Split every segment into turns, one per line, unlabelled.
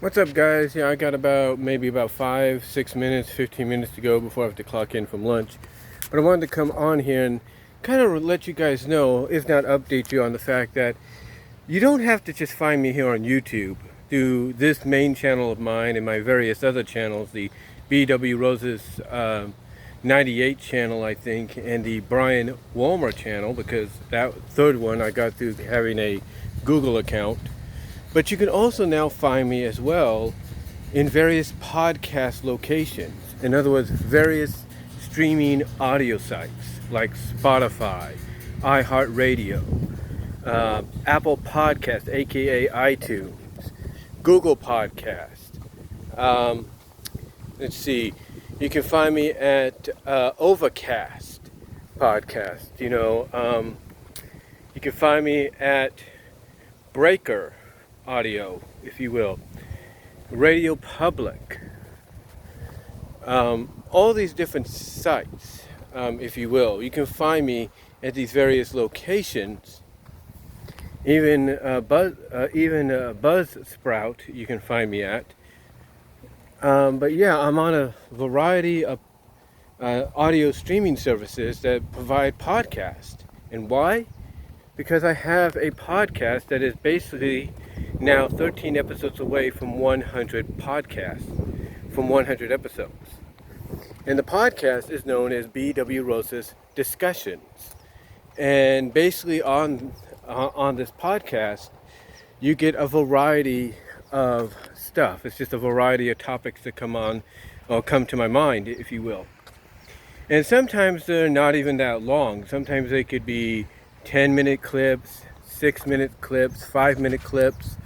What's up, guys? Yeah, I got maybe about 5, 6 minutes, 15 minutes to go before I have to clock in from lunch. But I wanted to come on here and kind of let you guys know, if not update you on the fact that you don't have to just find me here on YouTube through this main channel of mine and my various other channels, the Bwrosas 98 channel, I think, and the Brian Walmer channel, because that third one I got through having a Google account. But you can also now find me as well in various podcast locations. In other words, various streaming audio sites like Spotify, Iheartradio, Apple Podcast, aka iTunes, Google Podcast. Let's see, you can find me at Overcast Podcast. You can find me at Breaker Audio, if you will, Radio Public, all these different sites, if you will. You can find me at these various locations. Even Buzzsprout you can find me at. But yeah, I'm on a variety of audio streaming services that provide podcasts. And why? Because I have a podcast that is basically now 13 episodes away from 100 podcasts, from 100 episodes. And the podcast is known as Bwrosas Discussions. And basically on this podcast, you get a variety of stuff. It's just a variety of topics that come to my mind, if you will. And sometimes they're not even that long. Sometimes they could be 10-minute clips, 6-minute clips, 5-minute clips,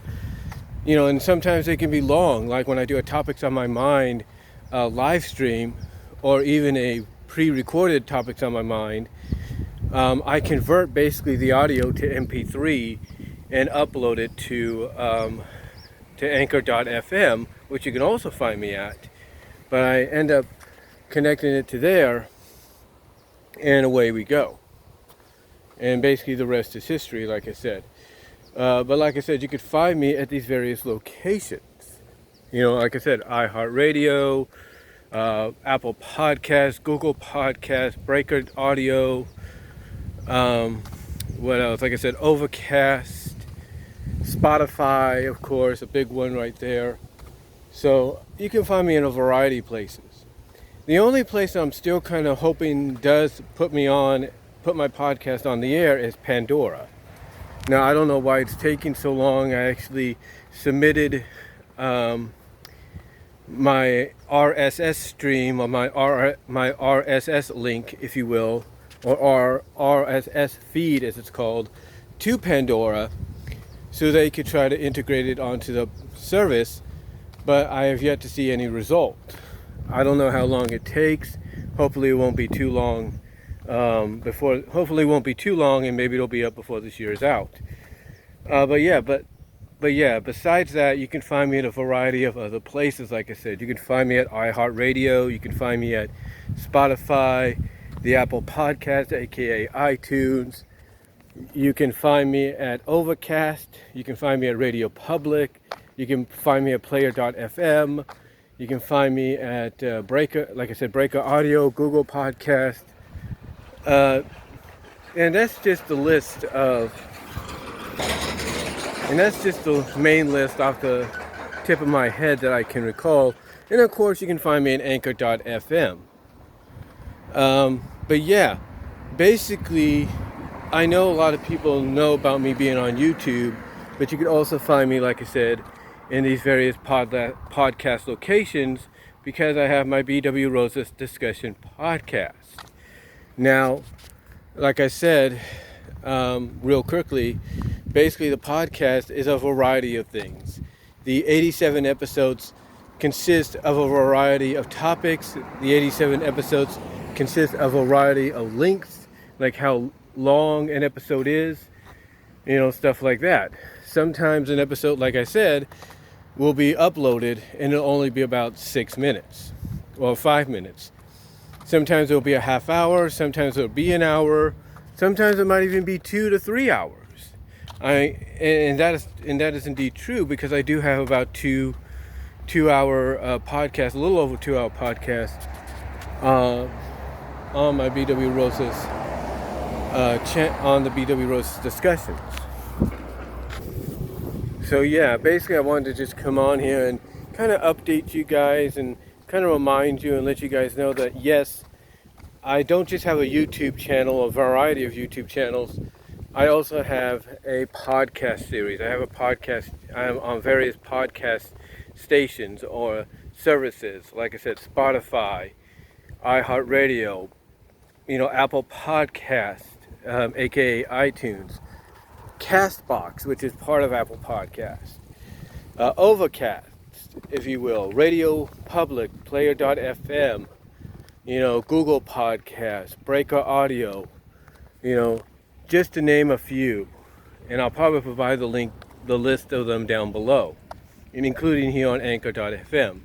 and sometimes they can be long, like when I do a Topics on My Mind live stream, or even a pre-recorded Topics on My Mind. I convert basically the audio to MP3 and upload it to Anchor.fm, which you can also find me at, but I end up connecting it to there, and away we go. And basically the rest is history, like I said. But like I said, you could find me at these various locations. Like I said, iHeartRadio, Apple Podcasts, Google Podcasts, Breaker Audio, what else? Like I said, Overcast, Spotify, of course, a big one right there. So you can find me in a variety of places. The only place I'm still kind of hoping does put my podcast on the air is Pandora. Now, I don't know why it's taking so long. I actually submitted my RSS stream, or my RSS link, if you will, or RSS feed as it's called, to Pandora so they could try to integrate it onto the service, but I have yet to see any result. I don't know how long it takes. Hopefully it won't be too long. Hopefully it won't be too long, and maybe it'll be up before this year is out. But yeah, besides that, you can find me at a variety of other places. Like I said, you can find me at iHeartRadio, you can find me at Spotify, the Apple Podcast, aka iTunes. You can find me at Overcast, you can find me at Radio Public, you can find me at Player.fm, you can find me at Breaker, like I said, Breaker Audio, Google Podcast. And that's just the main list off the tip of my head that I can recall. And of course, you can find me at Anchor.fm. But yeah, basically, I know a lot of people know about me being on YouTube, but you can also find me, like I said, in these various podcast locations, because I have my Bwrosas Discussion podcast. Now, like I said, real quickly, basically the podcast is a variety of things. The 87 episodes consist of a variety of topics. The 87 episodes consist of a variety of lengths, like how long an episode is, stuff like that. Sometimes an episode, like I said, will be uploaded and it'll only be about 6 minutes or 5 minutes. Sometimes it'll be a half hour, sometimes it'll be an hour, sometimes it might even be 2 to 3 hours. And that is indeed true, because I do have about two 2-hour podcast, a little over 2-hour podcast on my Bwrosas on the Bwrosas discussions. So yeah, basically I wanted to just come on here and kind of update you guys and kind of remind you and let you guys know that yes, I don't just have a YouTube channel, a variety of YouTube channels. I also have a podcast series. I have a podcast. I'm on various podcast stations or services, like I said, Spotify, Iheartradio, Apple Podcast, aka iTunes, Castbox, which is part of Apple Podcast, Overcast, if you will, Radio Public, Player.fm, Google Podcast, Breaker Audio, just to name a few. And I'll probably provide the list of them down below, and including here on Anchor.fm.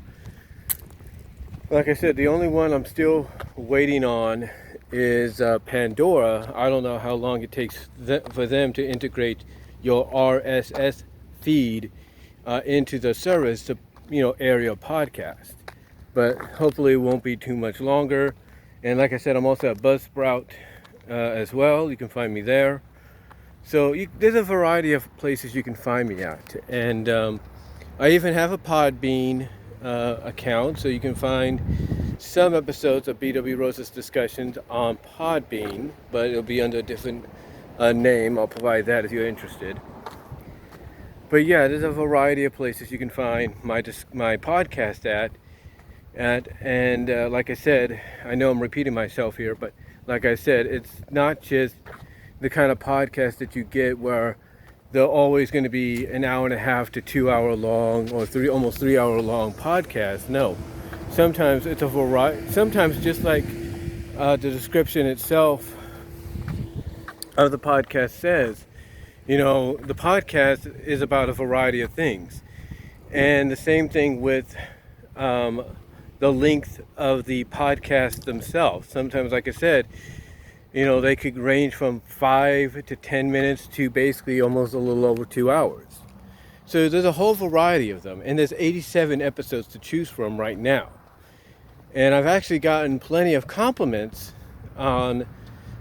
Like I said, the only one I'm still waiting on is Pandora. I don't know how long it takes for them to integrate your RSS feed into the service to, air your podcast. But hopefully it won't be too much longer. And like I said, I'm also at Buzzsprout as well. You can find me there. So there's a variety of places you can find me at. And I even have a Podbean account, so you can find some episodes of Bwrosas discussions on Podbean, but it'll be under a different name. I'll provide that if you're interested. But yeah, there's a variety of places you can find my podcast at. And like I said, I know I'm repeating myself here, but like I said, it's not just the kind of podcast that you get where they're always going to be an hour and a half to 2 hour long or almost 3 hour long podcast. No, sometimes it's a variety. Sometimes, just like the description itself of the podcast says, the podcast is about a variety of things. And the same thing with the length of the podcast themselves. Sometimes, like I said, they could range from 5 to 10 minutes to basically almost a little over 2 hours. So there's a whole variety of them, and there's 87 episodes to choose from right now. And I've actually gotten plenty of compliments on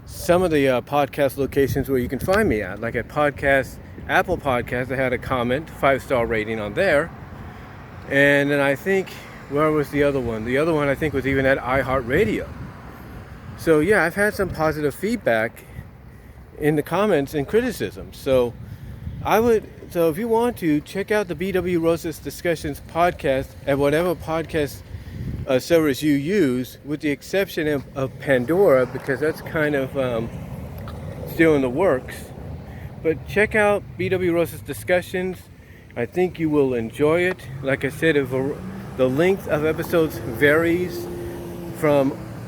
some of the podcast locations where you can find me at. Like at Apple Podcast, I had a comment, 5-star rating on there. And then I think, where was the other one? The other one I think was even at Iheartradio. So yeah, I've had some positive feedback in the comments and criticism. So if you want to, check out the Bwrosas Discussions podcast at whatever podcast service you use, with the exception of Pandora, because that's kind of still in the works. But check out Bwrosas Discussions. I think you will enjoy it. Like I said, the length of episodes varies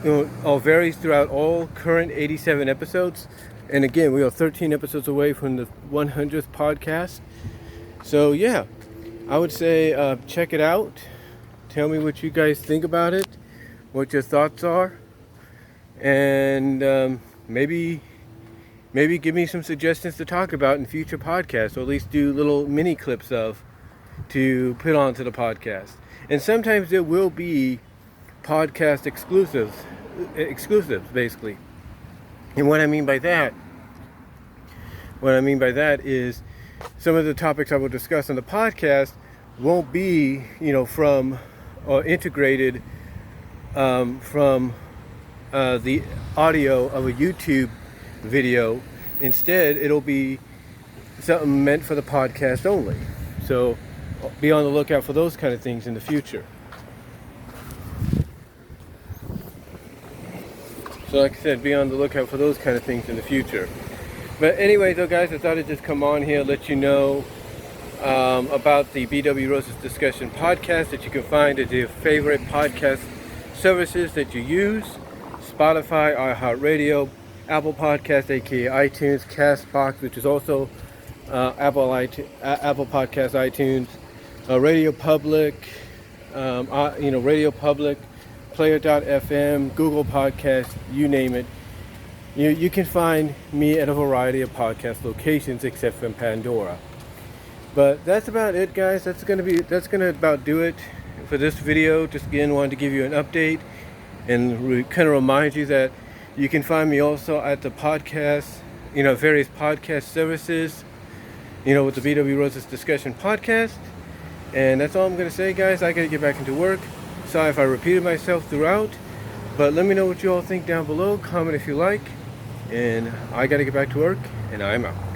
varies throughout all current 87 episodes. And again, we are 13 episodes away from the 100th podcast. So yeah, I would say check it out. Tell me what you guys think about it, what your thoughts are, and maybe give me some suggestions to talk about in future podcasts, or at least do little mini clips to put onto the podcast. And sometimes there will be podcast exclusives basically. And what I mean by that is some of the topics I will discuss on the podcast won't be, from or integrated from the audio of a YouTube video. Instead, it'll be something meant for the podcast only. So be on the lookout for those kind of things in the future. So like I said, be on the lookout for those kind of things in the future. But anyway, though, guys, I thought I'd just come on here, let you know about the Bwrosas Discussion podcast that you can find at your favorite podcast services that you use: Spotify, iHeartRadio, Apple Podcast, aka iTunes, Castbox, which is also Apple Podcast, iTunes, Radio Public, Radio Public, Player.fm, Google Podcast, you name it. You can find me at a variety of podcast locations except for Pandora. But that's about it, guys. That's gonna about do it. for this video. Just again wanted to give you an update and kind of remind you that you can find me also at the podcast, various podcast services, with the Bwrosas discussion podcast. And that's all I'm going to say, guys. I got to get back into work. Sorry if I repeated myself throughout, but let me know what you all think down below. Comment if you like. And I got to get back to work, and I'm out.